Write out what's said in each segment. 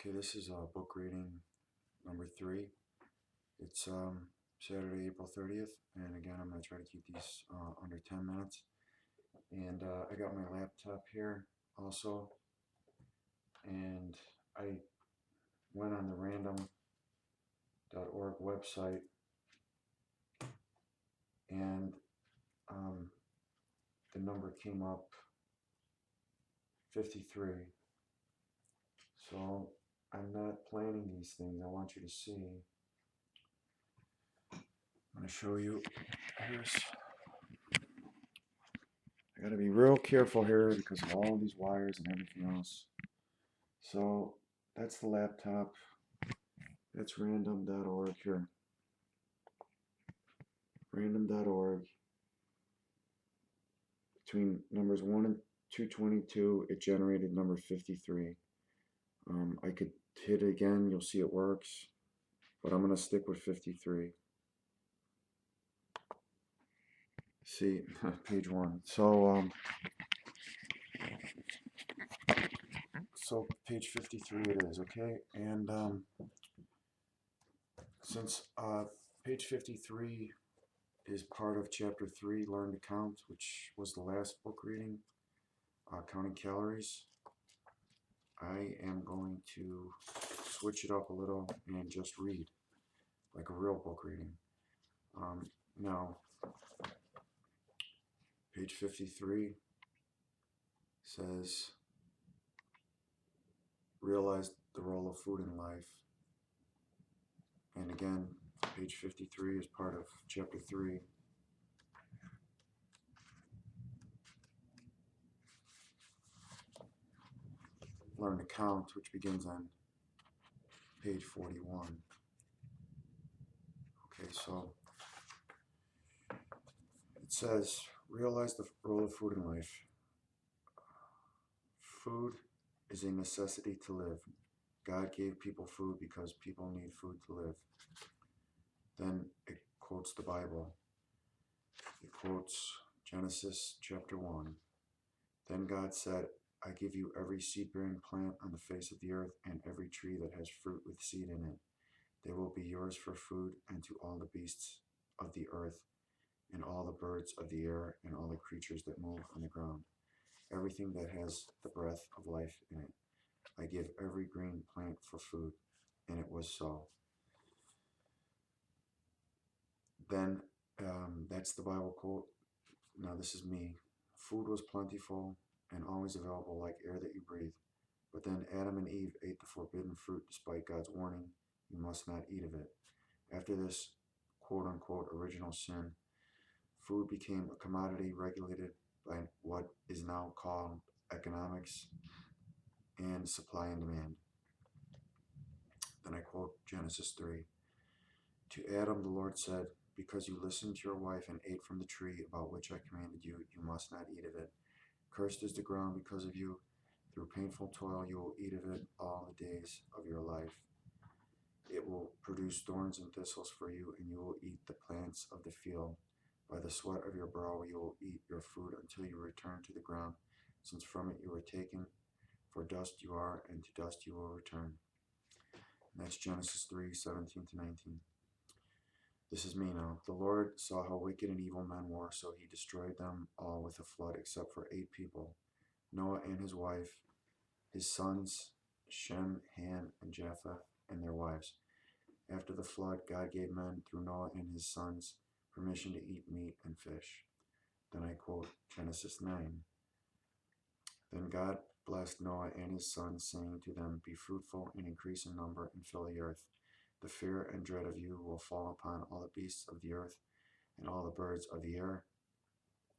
Okay, this is book reading number 3. It's Saturday, April 30th, and again, I'm going to try to keep these under 10 minutes. And I got my laptop here also, and I went on the random.org website, and the number came up 53. So I'm not planning these things. I want you to see. I'm going to show you. Here's I gotta be real careful here because of all these wires and everything else. So that's the laptop. That's random.org here. Random.org. Between numbers 1 and 222, it generated number 53. I could hit it again, you'll see it works, but I'm going to stick with 53. See, page 1. So page 53 it is, okay? And since page 53 is part of chapter 3, Learn to Count, which was the last book reading, counting calories, I am going to switch it up a little and just read like a real book reading. Now, page 53 says, realize the role of food in life. And again, page 53 is part of chapter 3. Learn to Count, which begins on page 41. Okay, so it says, realize the role of food in life. Food is a necessity to live. God gave people food because people need food to live. Then it quotes the Bible. It quotes Genesis chapter 1. Then God said, I give you every seed-bearing plant on the face of the earth and every tree that has fruit with seed in it. They will be yours for food, and to all the beasts of the earth and all the birds of the air and all the creatures that move on the ground, everything that has the breath of life in it. I give every green plant for food. And it was so. Then that's the Bible quote. Now this is me. Food was plentiful and always available like air that you breathe. But then Adam and Eve ate the forbidden fruit despite God's warning, you must not eat of it. After this quote-unquote original sin, food became a commodity regulated by what is now called economics and supply and demand. Then I quote Genesis 3. To Adam the Lord said, because you listened to your wife and ate from the tree about which I commanded you, you must not eat of it. Cursed is the ground because of you. Through painful toil you will eat of it all the days of your life. It will produce thorns and thistles for you, and you will eat the plants of the field. By the sweat of your brow you will eat your food until you return to the ground, since from it you were taken. For dust you are, and to dust you will return. And that's Genesis 3:17 to 19. This is me now. The Lord saw how wicked and evil men were, so he destroyed them all with a flood, except for 8 people, Noah and his wife, his sons, Shem, Ham, and Japheth, and their wives. After the flood, God gave men, through Noah and his sons, permission to eat meat and fish. Then I quote Genesis 9. Then God blessed Noah and his sons, saying to them, be fruitful and increase in number and fill the earth. The fear and dread of you will fall upon all the beasts of the earth and all the birds of the air,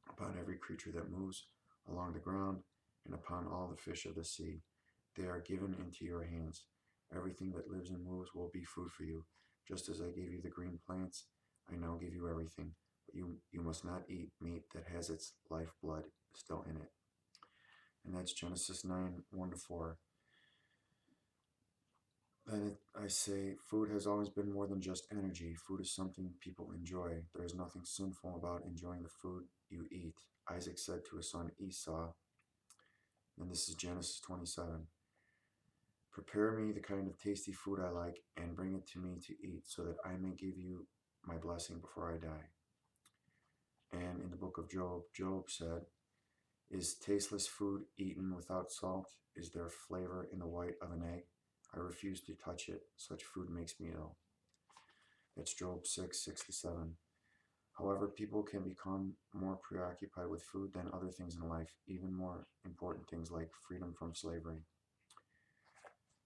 upon every creature that moves along the ground, and upon all the fish of the sea. They are given into your hands. Everything that lives and moves will be food for you. Just as I gave you the green plants, I now give you everything. But you must not eat meat that has its lifeblood still in it. And that's Genesis 9, 1 to 4. Then I say, food has always been more than just energy. Food is something people enjoy. There is nothing sinful about enjoying the food you eat. Isaac said to his son Esau, and this is Genesis 27, Prepare me the kind of tasty food I like, and bring it to me to eat, so that I may give you my blessing before I die. And in the book of Job, Job said, Is tasteless food eaten without salt? Is there flavor in the white of an egg? I refuse to touch it. Such food makes me ill. That's Job 6:6-7. However, people can become more preoccupied with food than other things in life, even more important things like freedom from slavery.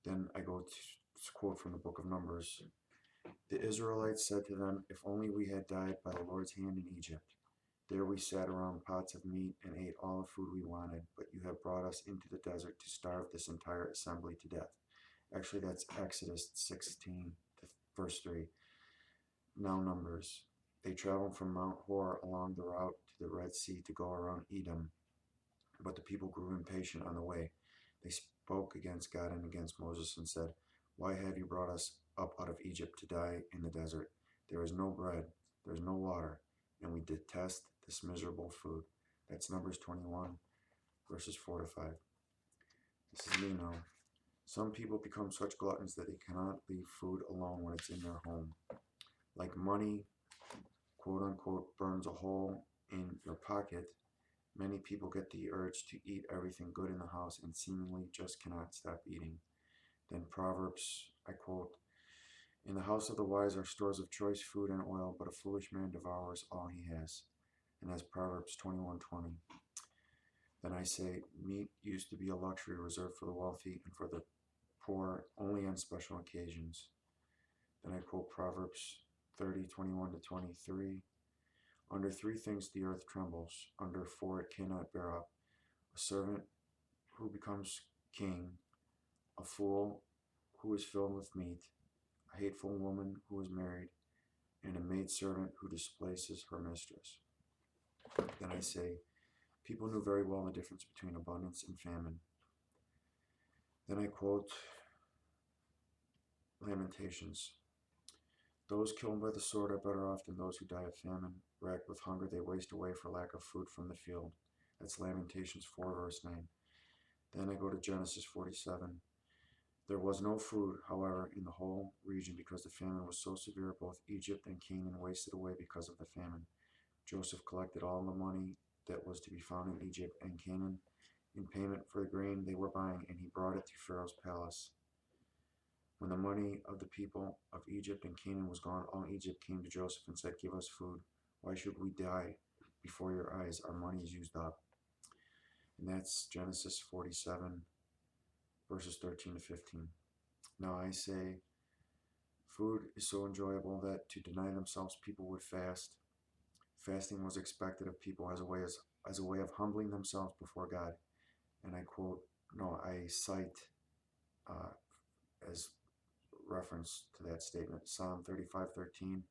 Then I go to quote from the book of Numbers. The Israelites said to them, If only we had died by the Lord's hand in Egypt. There we sat around pots of meat and ate all the food we wanted, but you have brought us into the desert to starve this entire assembly to death. Actually, that's Exodus 16, verse 3. Now Numbers. They traveled from Mount Hor along the route to the Red Sea to go around Edom, but the people grew impatient on the way. They spoke against God and against Moses and said, Why have you brought us up out of Egypt to die in the desert? There is no bread, there is no water, and we detest this miserable food. That's Numbers 21, verses 4-5. This is me now. Some people become such gluttons that they cannot leave food alone when it's in their home. Like money, quote unquote, burns a hole in your pocket, many people get the urge to eat everything good in the house and seemingly just cannot stop eating. Then Proverbs, I quote, In the house of the wise are stores of choice food and oil, but a foolish man devours all he has. And that's Proverbs 21:20. Then I say, meat used to be a luxury reserved for the wealthy and for the poor only on special occasions. Then I quote Proverbs 30:21-23. Under three things the earth trembles, under four it cannot bear up: a servant who becomes king, a fool who is filled with meat, a hateful woman who is married, and a maidservant who displaces her mistress. Then I say, people knew very well the difference between abundance and famine. Then I quote Lamentations. Those killed by the sword are better off than those who die of famine. Racked with hunger, they waste away for lack of food from the field. That's Lamentations 4, verse 9. Then I go to Genesis 47. There was no food, however, in the whole region because the famine was so severe. Both Egypt and Canaan wasted away because of the famine. Joseph collected all the money that was to be found in Egypt and Canaan in payment for the grain they were buying, and he brought it to Pharaoh's palace. When the money of the people of Egypt and Canaan was gone, all Egypt came to Joseph and said, Give us food. Why should we die before your eyes? Our money is used up. And that's Genesis 47, verses 13-15. Now I say, food is so enjoyable that to deny themselves people would fast. Fasting was expected of people as a way of humbling themselves before God. And I cite as reference to that statement Psalm 35:13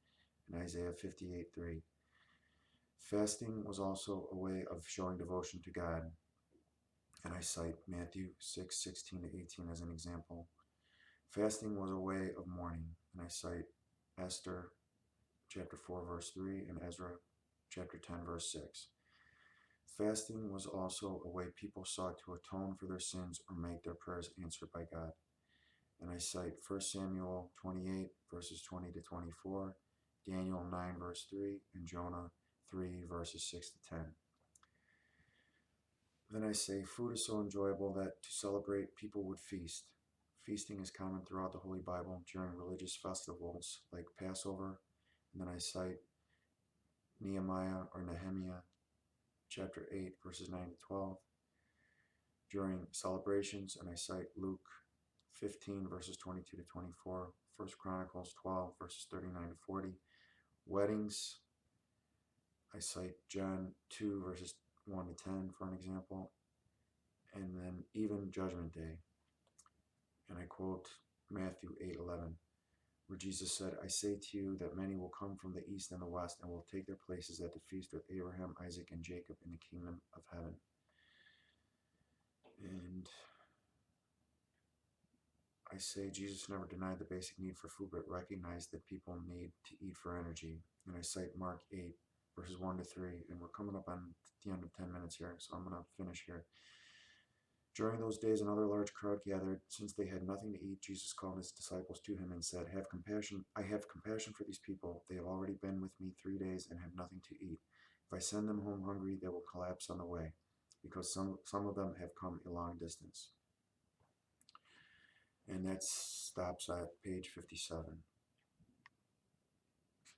and Isaiah 58:3. Fasting was also a way of showing devotion to God, and I cite Matthew 6:16-18 as an example. Fasting was a way of mourning, and I cite Esther chapter 4 verse 3 and Ezra chapter 10 verse 6. Fasting was also a way people sought to atone for their sins or make their prayers answered by God. And I cite 1 Samuel 28 verses 20-24, Daniel 9 verse 3, and Jonah 3 verses 6-10. Then I say, food is so enjoyable that to celebrate people would feast. Feasting is common throughout the Holy Bible during religious festivals like Passover. And then I cite Nehemiah chapter 8 verses 9-12 during celebrations, and I cite Luke 15 verses 22-24, 1 Chronicles 12 verses 39-40. Weddings, I cite John 2 verses 1-10 for an example, and then even Judgment Day. And I quote Matthew 8:11, where Jesus said, I say to you that many will come from the east and the west and will take their places at the feast of Abraham, Isaac, and Jacob in the kingdom of heaven. And I say Jesus never denied the basic need for food, but recognized that people need to eat for energy. And I cite Mark 8, verses 1-3, and we're coming up on the end of 10 minutes here, so I'm going to finish here. During those days, another large crowd gathered. Since they had nothing to eat, Jesus called his disciples to him and said, "Have compassion. I have compassion for these people. They have already been with me 3 days and have nothing to eat. If I send them home hungry, they will collapse on the way, because some of them have come a long distance." And that stops at page 57.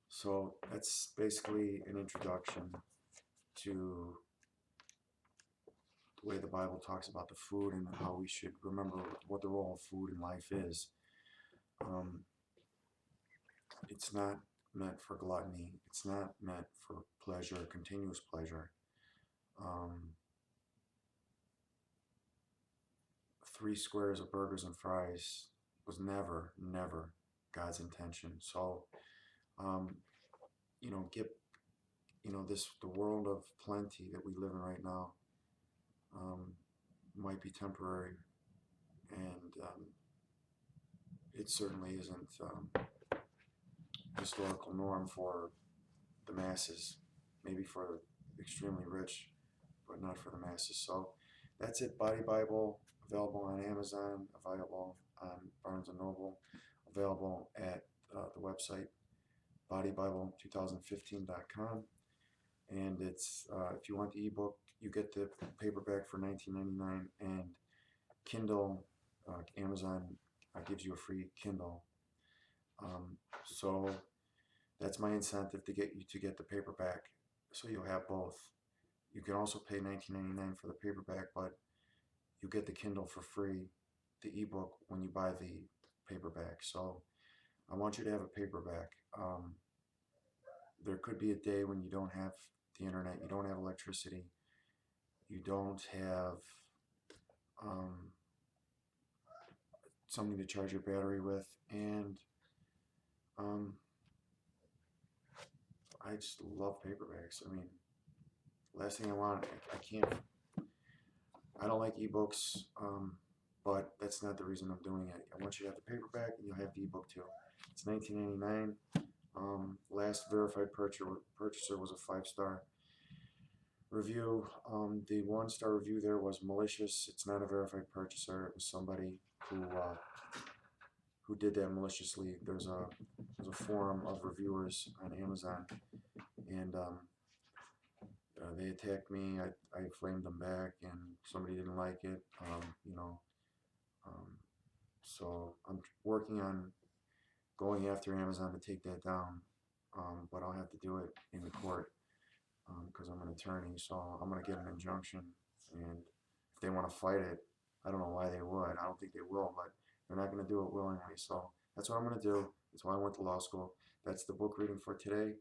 So that's basically an introduction to the way the Bible talks about the food and how we should remember what the role of food in life is. Um, it's not meant for gluttony. It's not meant for pleasure, continuous pleasure. 3 squares of burgers and fries was never, never God's intention. So, get, the world of plenty that we live in right now might be temporary, and it certainly isn't historical norm for the masses. Maybe for the extremely rich, but not for the masses. So that's it. Body Bible, available on Amazon, available on Barnes & Noble, available at the website bodybible2015.com. And it's if you want the ebook, you get the paperback for $19.99, and Kindle, Amazon gives you a free Kindle. So that's my incentive to get you to get the paperback, so you'll have both. You can also pay $19.99 for the paperback, but you get the Kindle for free, the ebook, when you buy the paperback. So I want you to have a paperback. There could be a day when you don't have the internet, you don't have electricity, you don't have something to charge your battery with, and I just love paperbacks. I mean, last thing I want, I don't like ebooks, but that's not the reason I'm doing it. I want you to have the paperback, and you'll have the ebook too. It's $19.99. Last verified purchaser was a 5-star review. The 1-star review there was malicious. It's not a verified purchaser. It was somebody who did that maliciously. There's a forum of reviewers on Amazon, and they attacked me. I flamed them back, and somebody didn't like it. So I'm working on going after Amazon to take that down, but I'll have to do it in the court, because I'm an attorney. So I'm going to get an injunction, and if they want to fight it, I don't know why they would. I don't think they will, but they're not going to do it willingly. So that's what I'm going to do. That's why I went to law school. That's the book reading for today.